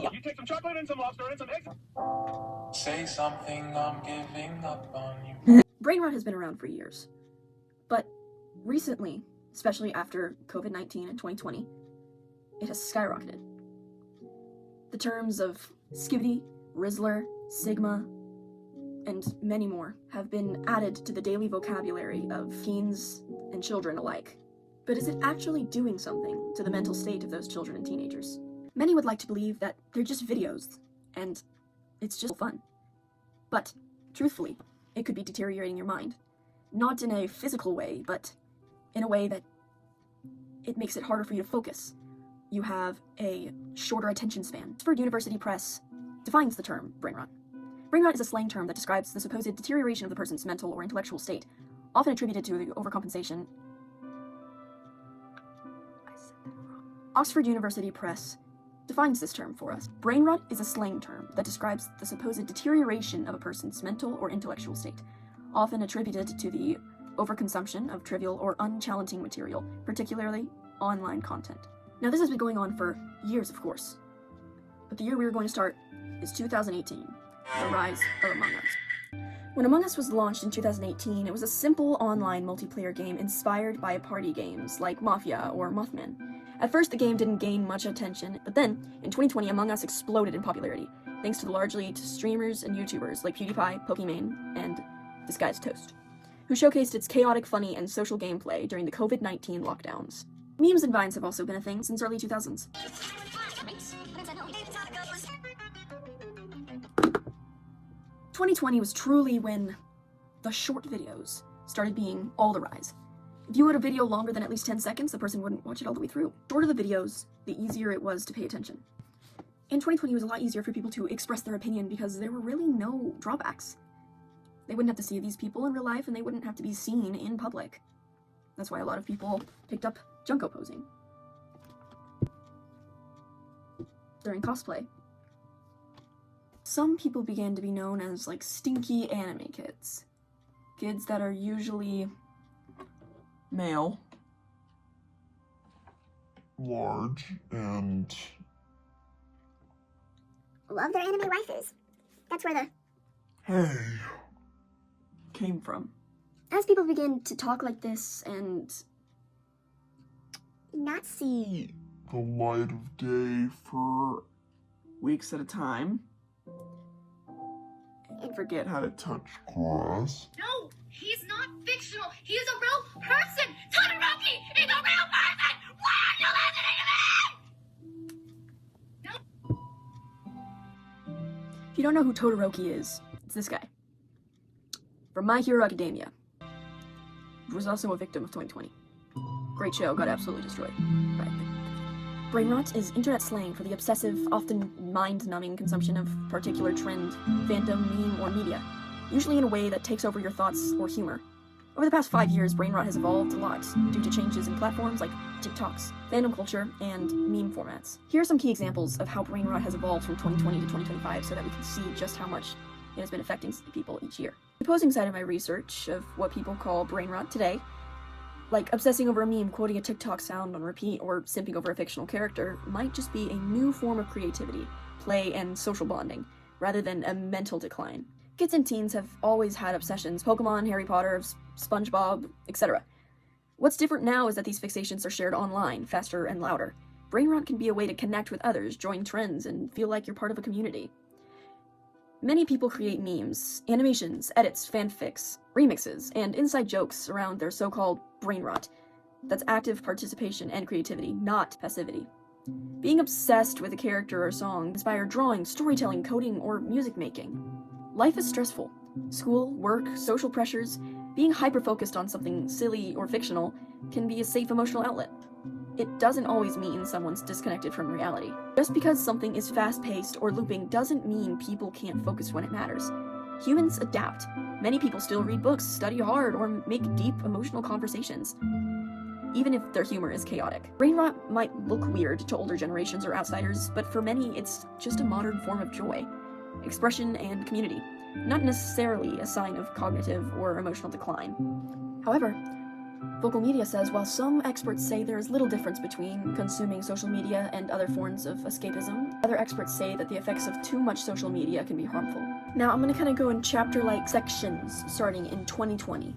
You take some chocolate and some lobster and some eggs. Say something, I'm giving up on you. Brainrot has been around for years, but recently, especially after COVID-19 and 2020, it has skyrocketed. The terms of skibbity, Rizzler, Sigma, and many more have been added to the daily vocabulary of teens and children alike. But is it actually doing something to the mental state of those children and teenagers? Many would like to believe that they're just videos, and it's just fun. But, truthfully, it could be deteriorating your mind. Not in a physical way, but in a way that it makes it harder for you to focus. You have a shorter attention span. Oxford University Press defines the term brainrot. Brainrot is a slang term that describes the supposed deterioration of the person's mental or intellectual state, often attributed to the overcompensation. Oxford University Press defines this term for us. Brainrot is a slang term that describes the supposed deterioration of a person's mental or intellectual state, often attributed to the overconsumption of trivial or unchallenging material, particularly online content. Now, this has been going on for years, of course, but the year we are going to start is 2018, the rise of Among Us. When Among Us was launched in 2018, it was a simple online multiplayer game inspired by party games like Mafia or Mothman. At first, the game didn't gain much attention, but then, in 2020, Among Us exploded in popularity, thanks to largely to streamers and YouTubers like PewDiePie, Pokimane, and Disguised Toast, who showcased its chaotic, funny, and social gameplay during the COVID-19 lockdowns. Memes and vines have also been a thing since early 2000s. 2020 was truly when the short videos started being all the rise. If you had a video longer than at least 10 seconds, the person wouldn't watch it all the way through. The shorter the videos, the easier it was to pay attention. In 2020, it was a lot easier for people to express their opinion because there were really no drawbacks. They wouldn't have to see these people in real life, and they wouldn't have to be seen in public. That's why a lot of people picked up Junko posing during cosplay. Some people began to be known as, like, stinky anime kids. Kids that are usually male, large, and love their anime waifus. That's where the hey came from. As people began to talk like this and not see the light of day for weeks at a time, and forget how to touch grass. No, he's not fictional. He's a real person. Todoroki is a real person. Why are you listening to me? No. If you don't know who Todoroki is, it's this guy from My Hero Academia, who was also a victim of 2020. Great show, got absolutely destroyed. Right. Brainrot is internet slang for the obsessive, often mind-numbing consumption of particular trend, fandom, meme, or media, usually in a way that takes over your thoughts or humor. Over the past 5 years, Brainrot has evolved a lot due to changes in platforms like TikToks, fandom culture, and meme formats. Here are some key examples of how Brainrot has evolved from 2020 to 2025 so that we can see just how much it has been affecting people each year. The opposing side of my research of what people call Brainrot today, like obsessing over a meme, quoting a TikTok sound on repeat, or simping over a fictional character, might just be a new form of creativity, play, and social bonding, rather than a mental decline. Kids and teens have always had obsessions: Pokemon, Harry Potter, SpongeBob, etc. What's different now is that these fixations are shared online, faster and louder. Brainrot can be a way to connect with others, join trends, and feel like you're part of a community. Many people create memes, animations, edits, fanfics, remixes, and inside jokes around their so-called brainrot. That's active participation and creativity, not passivity. Being obsessed with a character or song inspires drawing, storytelling, coding, or music making. Life is stressful. School, work, social pressures, being hyper-focused on something silly or fictional can be a safe emotional outlet. It doesn't always mean someone's disconnected from reality. Just because something is fast-paced or looping doesn't mean people can't focus when it matters. Humans adapt. Many people still read books, study hard, or make deep emotional conversations, even if their humor is chaotic. Brainrot might look weird to older generations or outsiders, but for many it's just a modern form of joy, expression, and community, not necessarily a sign of cognitive or emotional decline. However, Vocal Media says, while some experts say there is little difference between consuming social media and other forms of escapism, other experts say that the effects of too much social media can be harmful. Now I'm going to kind of go in chapter-like sections starting in 2020.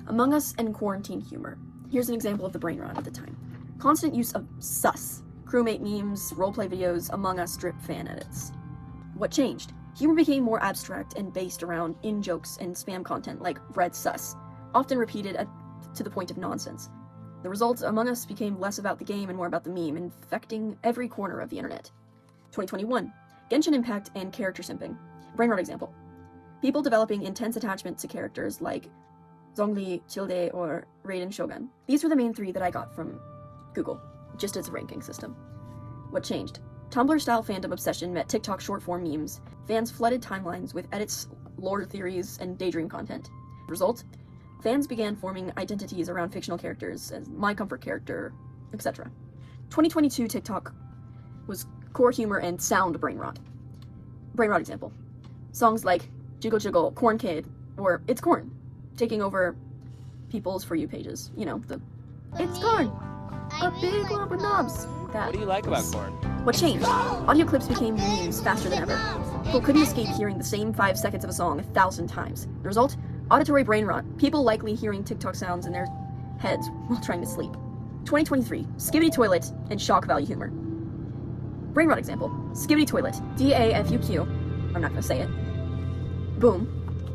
Among Us and quarantine humor. Here's an example of the Brainrot at the time. Constant use of sus, crewmate memes, roleplay videos, Among Us drip fan edits. What changed? Humor became more abstract and based around in-jokes and spam content like red sus, often repeated to the point of nonsense. The result, Among Us became less about the game and more about the meme, infecting every corner of the internet. 2021. Genshin Impact and character simping. Brainrot example. People developing intense attachment to characters like Zhongli, Childe, or Raiden Shogun. These were the main 3 that I got from Google, just as a ranking system. What changed? Tumblr-style fandom obsession met TikTok short-form memes. Fans flooded timelines with edits, lore theories, and daydream content. Result? Fans began forming identities around fictional characters as my comfort character, etc. 2022 TikTok was core humor and sound Brainrot. Brainrot example. Songs like Jiggle Jiggle, Corn Kid, or It's Corn, taking over people's For You pages. You know, the It's Corn, a big lump of knobs. That What do you like about was- corn? What changed? Audio clips became memes faster than ever. People couldn't escape hearing the same 5 seconds of a song 1,000 times. The result? Auditory brain rot. People likely hearing TikTok sounds in their heads while trying to sleep. 2023. Skibbity toilet and shock value humor. Brain rot example. Skibbity toilet. DAFUQ. I'm not gonna say it. Boom.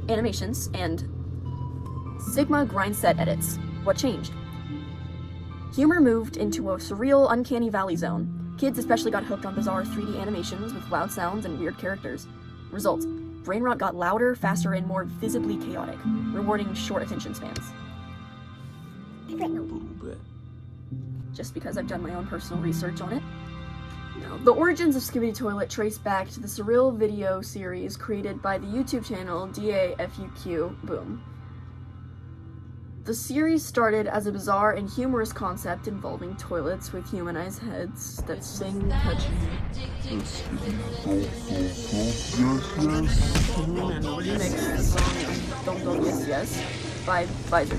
Animations and Sigma grind set edits. What changed? Humor moved into a surreal, uncanny valley zone. Kids especially got hooked on bizarre 3D animations with loud sounds and weird characters. Result: Brainrot got louder, faster, and more visibly chaotic, rewarding short attention spans. A little bit. Just because I've done my own personal research on it. No. The origins of Skibbity Toilet trace back to the surreal video series created by the YouTube channel DAFUQ Boom. The series started as a bizarre and humorous concept involving toilets with humanized heads that sing catchy. Remix the song Don't Don't Yes Yes by Visor.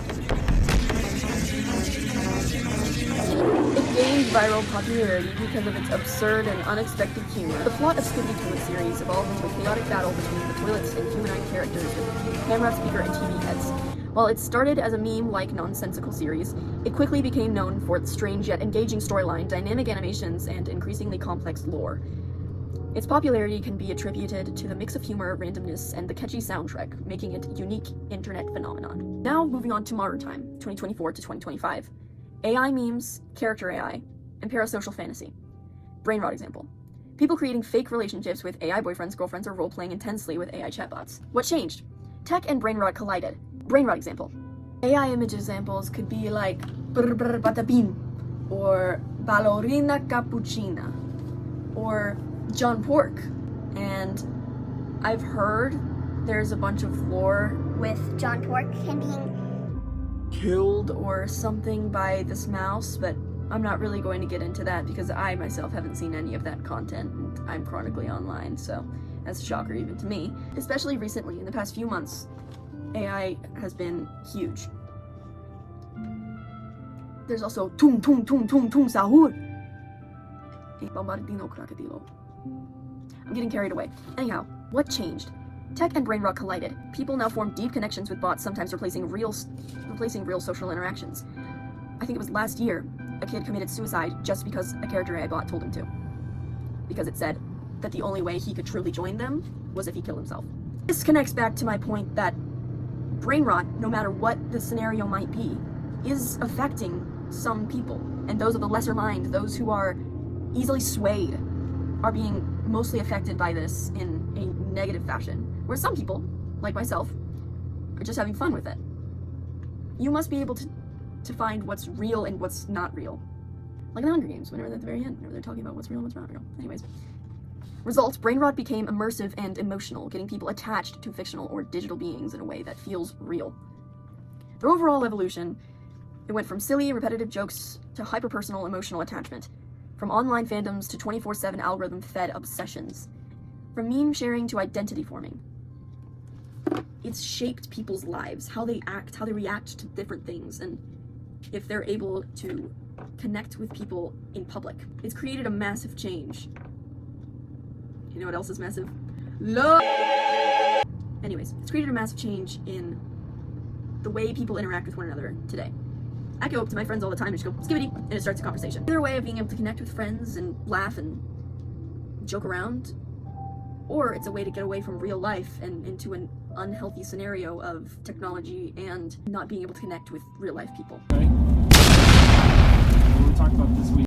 It gained viral popularity because of its absurd and unexpected humor. The plot of Skibbity Toilet series evolved into a chaotic battle between the toilets and humanoid characters with camera, speaker, and TV heads. While it started as a meme-like nonsensical series, it quickly became known for its strange yet engaging storyline, dynamic animations, and increasingly complex lore. Its popularity can be attributed to the mix of humor, randomness, and the catchy soundtrack, making it a unique internet phenomenon. Now moving on to modern time, 2024 to 2025. AI memes, character AI, and parasocial fantasy. Brainrot example. People creating fake relationships with AI boyfriends, girlfriends, or role-playing intensely with AI chatbots. What changed? Tech and Brainrot collided. Brainrot example. AI image examples could be like brr brr bada bean, or ballerina cappuccina, or John Pork. And I've heard there's a bunch of lore With John Pork, him being killed or something by this mouse, but I'm not really going to get into that because I myself haven't seen any of that content, and I'm chronically online, so that's a shocker even to me. Especially recently, in the past few months, AI has been huge. There's also tung tung tung tung tung sahur. Bombardino crocodilo. I'm getting carried away. Anyhow, what changed? Tech and Brainrot collided. People now form deep connections with bots, sometimes replacing real social interactions. I think it was last year, a kid committed suicide just because a character AI bot told him to. Because it said that the only way he could truly join them was if he killed himself. This connects back to my point that Brainrot, no matter what the scenario might be, is affecting some people. And those of the lesser mind, those who are easily swayed, are being mostly affected by this in a negative fashion. Where some people, like myself, are just having fun with it. You must be able to find what's real and what's not real. Like in the Hunger Games, whenever they're at the very end, whenever they're talking about what's real and what's not real. Anyways. Result, Brainrot became immersive and emotional, getting people attached to fictional or digital beings in a way that feels real. The overall evolution, it went from silly, repetitive jokes to hyper-personal emotional attachment, from online fandoms to 24/7 algorithm-fed obsessions, from meme sharing to identity forming. It's shaped people's lives, how they act, how they react to different things, and if they're able to connect with people in public. It's created a massive change. You know what else is massive? Love! Anyways, it's created a massive change in the way people interact with one another today. I go up to my friends all the time and just go, skibbity, and it starts a conversation. Either way of being able to connect with friends and laugh and joke around, or it's a way to get away from real life and into an unhealthy scenario of technology and not being able to connect with real life people. Okay. We talked about this week.